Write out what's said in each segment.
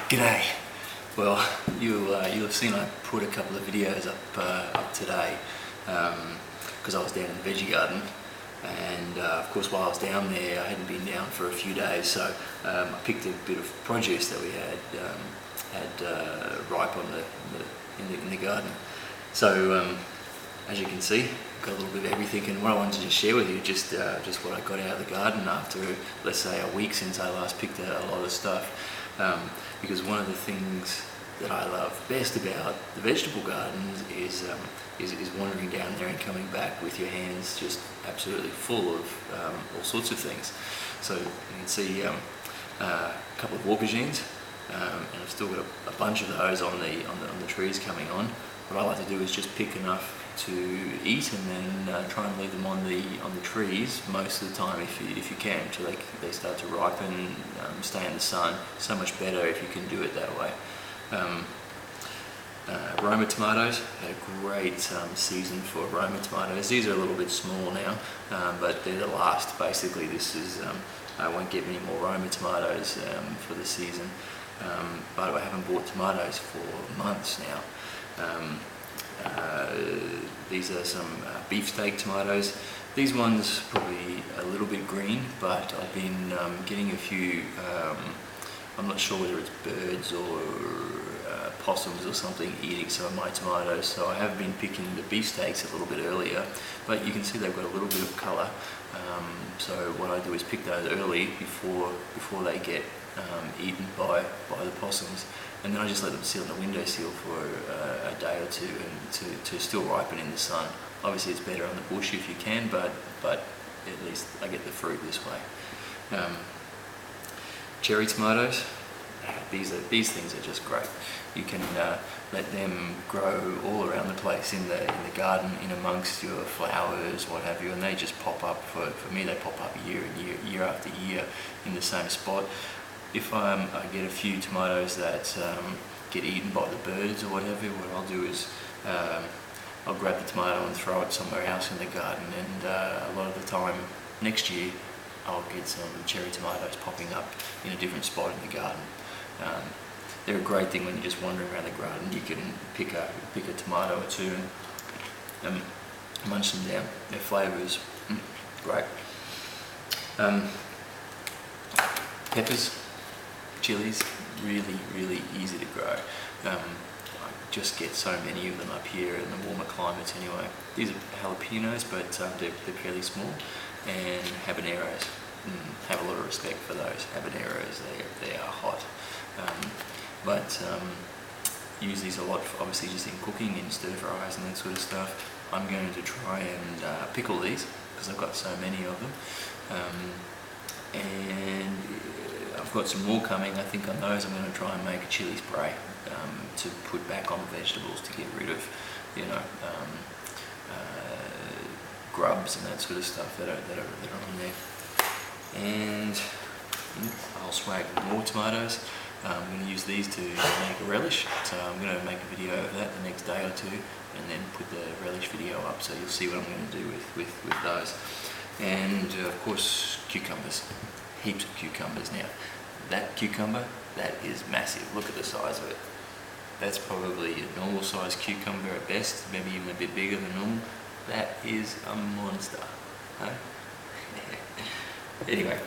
G'day. Well, you'll have seen I put a couple of videos up today because I was down in the veggie garden, and of course while I was down there I hadn't been down for a few days, so I picked a bit of produce that we had ripe on in the garden. So as you can see, got a little bit of everything, and what I wanted to just share with you just what I got out of the garden after, let's say, a week since I last picked a lot of stuff. Because one of the things that I love best about the vegetable gardens is wandering down there and coming back with your hands just absolutely full of all sorts of things. So you can see a couple of aubergines, and I've still got a bunch of those on the trees coming on. What I like to do is just pick enough to eat, and then try and leave them on the trees most of the time if you can, until they start to ripen, stay in the sun. So much better if you can do it that way. Roma tomatoes, had a great season for Roma tomatoes. These are a little bit small now, but they're the last. Basically, this is I won't get many more Roma tomatoes for the season. But I haven't bought tomatoes for months now. These are some beefsteak tomatoes. These ones probably a little bit green, but I've been getting a few, I'm not sure whether it's birds or possums or something eating some of my tomatoes, so I have been picking the beefsteaks a little bit earlier, but you can see they've got a little bit of colour. So what I do is pick those early before they get eaten by the possums, and then I just let them sit on the windowsill for a day or two and to still ripen in the sun. Obviously it's better on the bush if you can, but at least I get the fruit this way. Cherry tomatoes, these things are just great. You can let them grow all around the place in the garden, in amongst your flowers, what have you, and they just pop up. For me, they pop up year after year in the same spot. If I get a few tomatoes that get eaten by the birds or whatever, what I'll do is I'll grab the tomato and throw it somewhere else in the garden, and a lot of the time next year I'll get some cherry tomatoes popping up in a different spot in the garden. They're a great thing when you're just wandering around the garden. You can pick a tomato or two and munch them down. Their flavours, great. Peppers, chilies, really easy to grow. I just get so many of them up here in the warmer climates anyway. These are jalapenos, but they're fairly small. And habaneros, have a lot of respect for those habaneros. They are hot. But use these a lot, obviously, just in cooking, in stir fries and that sort of stuff. I'm going to try and pickle these because I've got so many of them. And I've got some more coming. I think on those I'm going to try and make a chili spray to put back on the vegetables to get rid of, grubs and that sort of stuff that are on there. And I'll swag more tomatoes. I'm going to use these to make a relish, so I'm going to make a video of that the next day or two, and then put the relish video up, so you'll see what I'm going to do with those. And of course, cucumbers. Heaps of cucumbers. Now, that cucumber, that is massive. Look at the size of it. That's probably a normal size cucumber at best, maybe even a bit bigger than normal. That is a monster. Huh? Anyway,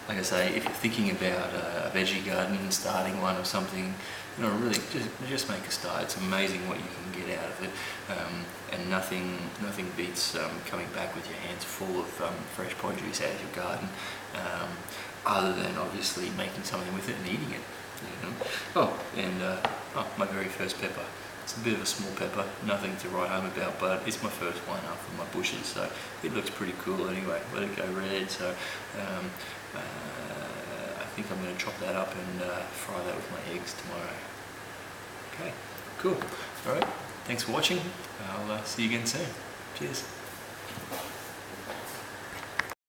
like I say, if you're thinking about a veggie garden, starting one or something, really just make a start. It's amazing what you can get out of it, and nothing beats coming back with your hands full of fresh produce out of your garden, other than obviously making something with it and eating it. Oh, and my very first pepper. It's a bit of a small pepper, nothing to write home about, but it's my first one after my bushes, so it looks pretty cool anyway. Let it go red, so I think I'm going to chop that up and fry that with my eggs tomorrow. Okay, cool. Alright, thanks for watching. I'll see you again soon. Cheers.